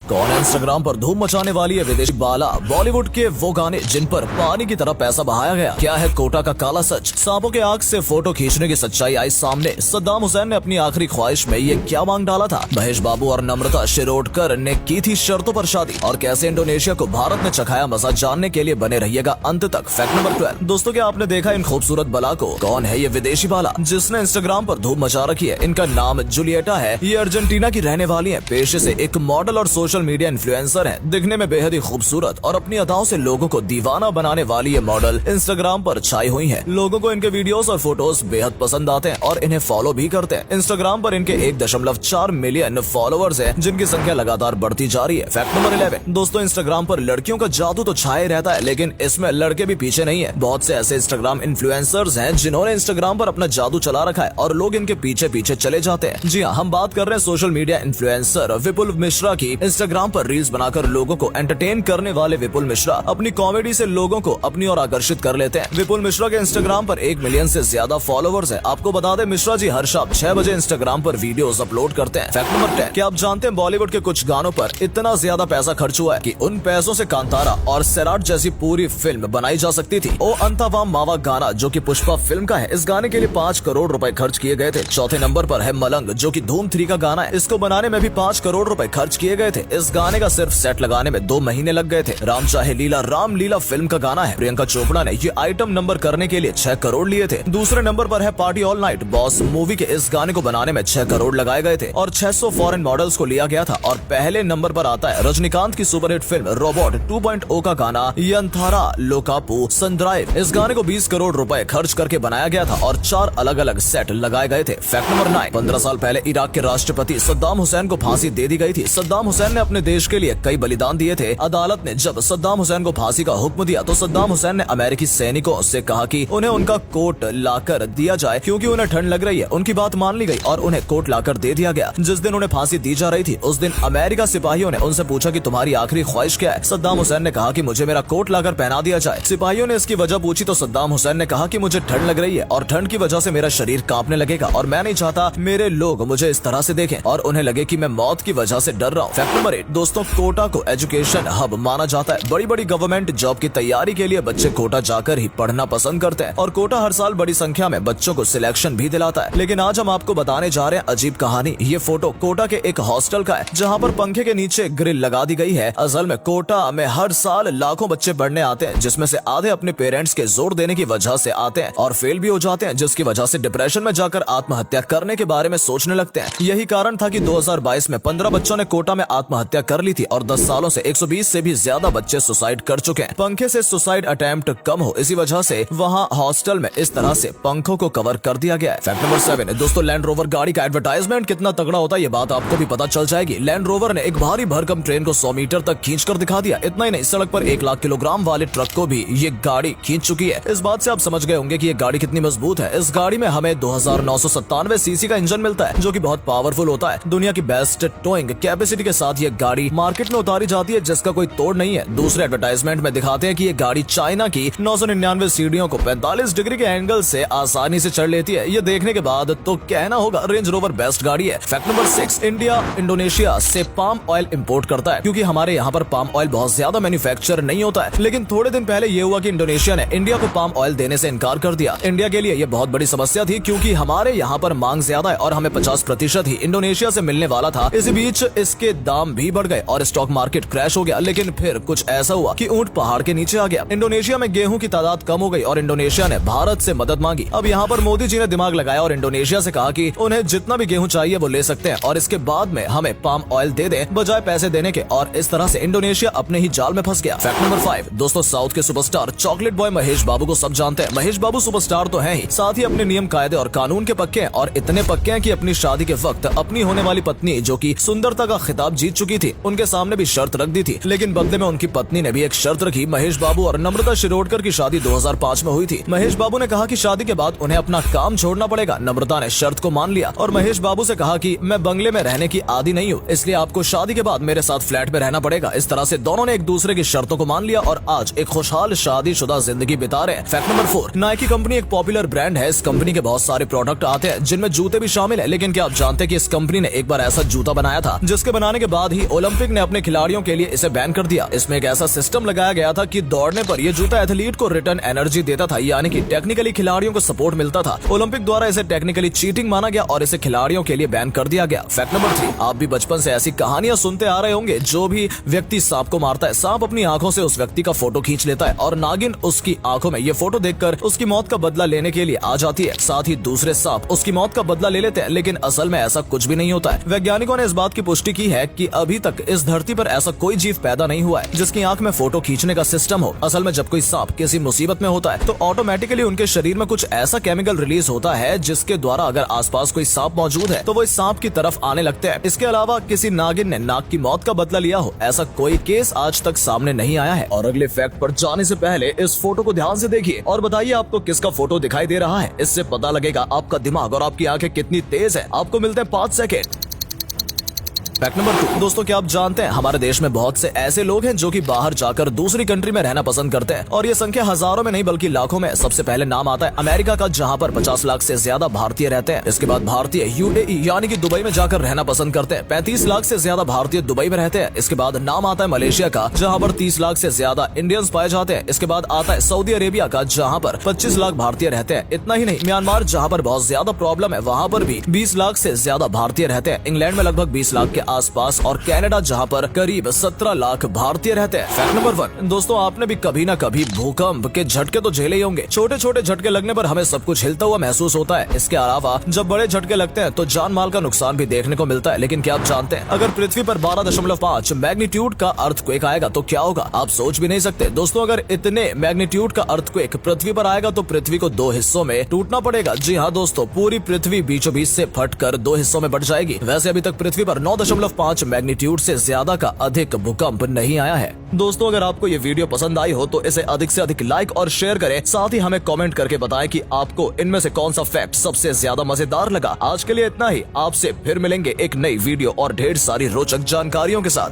कौन है इंस्टाग्राम पर धूम मचाने वाली है विदेशी बाला? बॉलीवुड के वो गाने जिन पर पानी की तरह पैसा बहाया गया। क्या है कोटा का काला सच? सांपों के आग से फोटो खींचने की सच्चाई आई सामने। सद्दाम हुसैन ने अपनी आखिरी ख्वाहिश में ये क्या मांग डाला था? महेश बाबू और नम्रता शिरोडकर ने की थी शर्तों पर शादी। और कैसे इंडोनेशिया को भारत ने चखाया मजा, जानने के लिए बने रहिएगा अंत तक। Fact number 12। दोस्तों, क्या आपने देखा इन खूबसूरत बला को? कौन है ये विदेशी बाला जिसने इंस्टाग्राम पर धूम मचा रखी है? इनका नाम जूलिएटा है। ये अर्जेंटीना की रहने वाली है। पेशे से एक मॉडल और सोशल मीडिया इन्फ्लुएंसर है। दिखने में बेहद ही खूबसूरत और अपनी अदाओं से लोगों को दीवाना बनाने वाली ये मॉडल इंस्टाग्राम पर छाई हुई है। लोगों को इनके वीडियोस और फोटोज बेहद पसंद आते हैं और इन्हें फॉलो भी करते हैं। इंस्टाग्राम पर इनके 1.4 मिलियन फॉलोअर्स हैं, जिनकी संख्या लगातार बढ़ती जा रही है। Fact number 11। दोस्तों, इंस्टाग्राम पर लड़कियों का जादू तो छाए रहता है, लेकिन इसमें लड़के भी पीछे नहीं है। बहुत से ऐसे इंस्टाग्राम इन्फ्लुएंसर्स हैं जिन्होंने इंस्टाग्राम पर अपना जादू चला रखा है और लोग इनके पीछे पीछे चले जाते हैं। जी हाँ, हम बात कर रहे हैं सोशल मीडिया इन्फ्लुएंसर विपुल मिश्रा की। इंस्टाग्राम पर रील्स बनाकर लोगों को एंटरटेन करने वाले विपुल मिश्रा अपनी कॉमेडी से लोगों को अपनी ओर आकर्षित कर लेते हैं। विपुल मिश्रा के इंस्टाग्राम पर 1 मिलियन से ज्यादा फॉलोअर्स हैं। आपको बता दें, मिश्रा जी हर शाम 6 बजे इंस्टाग्राम पर वीडियोस अपलोड करते हैं। Fact number 10। क्या आप जानते हैं बॉलीवुड के कुछ गानों पर इतना ज्यादा पैसा खर्च हुआ है कि उन पैसों से कांतारा और सैराट जैसी पूरी फिल्म बनाई जा सकती थी। ओ अंतावाम मावा गाना, जो कि पुष्पा फिल्म का है, इस गाने के लिए 5 करोड़ रुपए खर्च किए गए थे। चौथे नंबर पर है मलंग, जो कि धूम 3 का गाना है। इसको बनाने में भी 5 करोड़ रुपए खर्च किए गए थे। इस गाने का सिर्फ सेट लगाने में 2 महीने लग गए थे। राम चाहे लीला राम लीला फिल्म का गाना है। प्रियंका चोपड़ा ने ये आइटम नंबर करने के लिए 6 करोड़ लिए थे। दूसरे नंबर पर है party all night boss movie के इस गाने को बनाने में 6 करोड़ लगाए गए थे और 600 फॉरेन मॉडल्स को लिया गया था। और पहले नंबर पर आता है रजनीकांत की सुपरहिट फिल्म रोबोट 2.0 का गाना यंथारा लोकापू सनड्राइव। इस गाने को 20 करोड़ रुपए खर्च करके बनाया गया था और 4 अलग अलग सेट लगाए गए थे। Fact number 9। 15 साल पहले इराक के राष्ट्रपति सद्दाम हुसैन को फांसी दे दी गई थी। सद्दाम हुसैन ने अपने देश के लिए कई बलिदान दिए थे। अदालत ने जब सद्दाम हुसैन को फांसी का हुक्म दिया तो सद्दाम हुसैन ने अमेरिकी सैनिकों से कहा कि उन्हें उनका कोट लाकर दिया जाए, क्योंकि उन्हें ठंड लग रही है। उनकी बात मान ली गई और उन्हें कोट लाकर दे दिया गया। जिस दिन उन्हें फांसी दी जा रही थी उस दिन अमेरिका सिपाहियों ने उनसे पूछा कि तुम्हारी आखिरी ख्वाहिश क्या है? सद्दाम हुसैन ने कहा कि मुझे मेरा कोट लाकर पहना दिया जाए। सिपाहियों ने इसकी वजह पूछी तो सद्दाम हुसैन ने कहा कि मुझे ठंड लग रही है और ठंड की वजह से मेरा शरीर कांपने लगेगा और मैं नहीं चाहता मेरे लोग मुझे इस तरह से देखें और उन्हें लगे कि मैं मौत की वजह से डर रहा हूँ। Fact number 8। दोस्तों, कोटा को एजुकेशन हब माना जाता है। बड़ी बड़ी गवर्नमेंट जॉब की तैयारी के लिए बच्चे कोटा जाकर ही पढ़ना पसंद करते हैं और कोटा हर साल बड़ी संख्या में बच्चों को सिलेक्शन भी दिलाता है। लेकिन आज हम आपको बताने जा रहे हैं अजीब कहानी। ये फोटो कोटा के एक हॉस्टल का है, जहाँ पर पंखे के नीचे ग्रिल लगा दी गई है। असल में कोटा में हर साल लाखों बच्चे पढ़ने आते हैं, जिसमें से आधे अपने पेरेंट्स के जोर देने की वजह से आते हैं और फेल भी हो जाते हैं, जिसकी वजह से डिप्रेशन में जाकर आत्महत्या करने के बारे में सोचने लगते हैं। यही कारण था कि 2022 में 15 बच्चों ने कोटा में आत्महत्या कर ली थी और 10 सालों से 120 से भी ज्यादा बच्चे सुसाइड कर चुके हैं। पंखे से सुसाइड अटेम्प्ट कम हो, इसी वजह से वहाँ हॉस्टल में इस तरह से पंखों को कवर कर दिया गया है। Fact number 7। दोस्तों, लैंड रोवर गाड़ी का एडवर्टाइजमेंट कितना तगड़ा होता है ये बात आपको भी पता चल जाएगी। लैंड रोवर ने एक भारी भरकम ट्रेन को 100 मीटर तक खींच कर दिखा दिया। इतना ही नहीं, सड़क पर 1 लाख किलोग्राम वाले ट्रक को भी ये गाड़ी खींच चुकी है। इस बात से आप समझ गए होंगे कि ये गाड़ी कितनी मजबूत है। इस गाड़ी में हमें 2997 सीसी का इंजन मिलता है, जो कि बहुत पावरफुल होता है। दुनिया की बेस्ट टोइंग कैपेसिटी के साथ ये गाड़ी मार्केट में उतारी जाती है, जिसका कोई तोड़ नहीं है। दूसरे एडवर्टाइजमेंट में दिखाते हैं कि ये गाड़ी चाइना की 999 सीढ़ियों को 45 डिग्री के एंगल से आसानी से चढ़ लेती है। ये देखने के बाद तो कहना होगा रेंज रोवर बेस्ट गाड़ी है। Fact number 6। इंडिया इंडोनेशिया से पाम ऑयल इंपोर्ट करता है, क्योंकि हमारे यहाँ पर पाम ऑयल बहुत ज्यादा मैन्युफैक्चर नहीं होता है। लेकिन थोड़े दिन पहले ये हुआ कि इंडोनेशिया ने इंडिया को पाम ऑयल देने से इनकार कर दिया। इंडिया के लिए ये बहुत बड़ी समस्या थी, क्योंकि हमारे यहाँ पर मांग ज्यादा है और हमें 50% ही इंडोनेशिया से मिलने वाला था। इसी बीच इसके दाम भी बढ़ गए और स्टॉक मार्केट क्रैश हो गया। लेकिन फिर कुछ ऐसा हुआ कि ऊंट पहाड़ के नीचे आ गया। इंडोनेशिया में गेहूं की तादाद कम हो गई और इंडोनेशिया ने भारत से मदद मांगी। अब यहाँ पर मोदी जी ने दिमाग लगाया और इंडोनेशिया से कहा कि उन्हें जितना भी गेहूं चाहिए वो ले सकते हैं और इसके बाद में हमें पाम ऑयल दे दें बजाय पैसे देने के। और इस तरह से इंडोनेशिया अपने ही जाल में फंस गया। Fact number 5। दोस्तों, साउथ के सुपरस्टार चॉकलेट बॉय महेश बाबू को सब जानते हैं। महेश बाबू सुपरस्टार तो हैं ही, साथ ही अपने नियम कायदे और कानून के पक्के हैं और इतने पक्के हैं कि अपनी शादी के वक्त अपनी होने वाली पत्नी, जो कि सुंदरता का खिताब जीत चुकी थी, उनके सामने भी शर्त रख दी थी। लेकिन बदले में उनकी पत्नी ने भी एक शर्त रखी। महेश बाबू और नम्रता शिरोडकर की शादी 2005 में हुई थी। महेश बाबू ने कहा कि शादी के बाद उन्हें अपना काम छोड़ना पड़ेगा। नम्रता ने शर्त को मान लिया और महेश बाबू से कहा कि मैं बंगले में रहने की आदी नहीं हूँ, इसलिए आपको शादी के बाद मेरे साथ फ्लैट में रहना पड़ेगा। इस तरह से दोनों ने एक दूसरे की शर्तों को मान लिया और आज एक खुशहाल शादीशुदा जिंदगी बिता रहे हैं। Fact number 4। नाइकी कंपनी एक पॉपुलर ब्रांड है। इस कंपनी के बहुत सारे प्रोडक्ट आते हैं, जिनमें जूते भी शामिल है। लेकिन क्या आप जानते हैं कि इस कंपनी ने एक बार ऐसा जूता बनाया था जिसके बनाने के बाद ही ही ओलंपिक ने अपने खिलाड़ियों के लिए इसे बैन कर दिया। इसमें एक ऐसा सिस्टम लगाया गया था कि दौड़ने पर यह जूता एथलीट को रिटर्न एनर्जी देता था, यानी कि टेक्निकली खिलाड़ियों को सपोर्ट मिलता था। ओलंपिक द्वारा इसे टेक्निकली चीटिंग माना गया और इसे खिलाड़ियों के लिए बैन कर दिया गया। फैक्ट नंबर 3, आप भी बचपन से ऐसी कहानियां सुनते आ रहे होंगे। जो भी व्यक्ति सांप को मारता है, सांप अपनी आंखों से उस व्यक्ति का फोटो खींच लेता है और नागिन उसकी आंखों में ये फोटो देखकर उसकी मौत का बदला लेने के लिए आ जाती है। साथ ही दूसरे सांप उसकी मौत का बदला ले लेते हैं, लेकिन असल में ऐसा कुछ भी नहीं होता है। वैज्ञानिकों ने इस बात की पुष्टि की है कि अभी तक इस धरती पर ऐसा कोई जीव पैदा नहीं हुआ है जिसकी आंख में फोटो खींचने का सिस्टम हो। असल में जब कोई सांप किसी मुसीबत में होता है तो ऑटोमेटिकली उनके शरीर में कुछ ऐसा केमिकल रिलीज होता है जिसके द्वारा अगर आसपास कोई सांप मौजूद है तो वो इस सांप की तरफ आने लगते हैं। इसके अलावा किसी नागिन ने नाग की मौत का बदला लिया हो, ऐसा कोई केस आज तक सामने नहीं आया है। और अगले फैक्ट पर जाने से पहले इस फोटो को ध्यान से देखिए और बताइए आपको किसका फोटो दिखाई दे रहा है। इससे पता लगेगा आपका दिमाग और आपकी आंखें कितनी तेज है। आपको मिलते हैं 5 सेकेंड। फैक्ट नंबर 2, दोस्तों क्या आप जानते हैं हमारे देश में बहुत से ऐसे लोग हैं जो कि बाहर जाकर दूसरी कंट्री में रहना पसंद करते हैं और ये संख्या हजारों में नहीं बल्कि लाखों में। सबसे पहले नाम आता है अमेरिका का, जहां पर 50 लाख से ज्यादा भारतीय रहते हैं। इसके बाद भारतीय यूएई यानी कि दुबई में जाकर रहना पसंद करते हैं। 35 लाख से ज्यादा भारतीय दुबई में रहते हैं। इसके बाद नाम आता है मलेशिया का, जहाँ पर 30 लाख से ज्यादा इंडियंस पाए जाते हैं। इसके बाद आता है सऊदी अरेबिया का, जहाँ पर 25 लाख भारतीय रहते हैं। इतना ही नहीं, म्यांमार जहाँ पर बहुत ज्यादा प्रॉब्लम है, वहाँ पर भी 20 लाख से ज्यादा भारतीय रहते हैं। इंग्लैंड में लगभग 20 लाख के आसपास और कनाडा जहां पर करीब 17 लाख भारतीय रहते हैं। फैक्ट नंबर 1, दोस्तों आपने भी कभी ना कभी भूकंप के झटके तो झेले ही होंगे। छोटे छोटे झटके लगने पर हमें सब कुछ हिलता हुआ महसूस होता है। इसके अलावा जब बड़े झटके लगते हैं तो जान माल का नुकसान भी देखने को मिलता है। लेकिन क्या आप जानते हैं अगर पृथ्वी पर 12.5 मैग्नीट्यूड का अर्थक्वेक आएगा तो क्या होगा? आप सोच भी नहीं सकते। दोस्तों अगर इतने मैग्नीट्यूड का अर्थक्वेक पृथ्वी पर आएगा तो पृथ्वी को 2 हिस्सों में टूटना पड़ेगा। जी हाँ दोस्तों, पूरी पृथ्वी बीचों बीच से फटकर 2 हिस्सों में बट जाएगी। वैसे अभी तक पृथ्वी पर 9.5 मैग्नीट्यूड से ज्यादा का अधिक भूकंप नहीं आया है। दोस्तों अगर आपको ये वीडियो पसंद आई हो तो इसे अधिक से अधिक लाइक और शेयर करें। साथ ही हमें कमेंट करके बताएं कि आपको इनमें से कौन सा फैक्ट सबसे ज्यादा मजेदार लगा। आज के लिए इतना ही, आपसे फिर मिलेंगे एक नई वीडियो और ढेर सारी रोचक जानकारियों के साथ।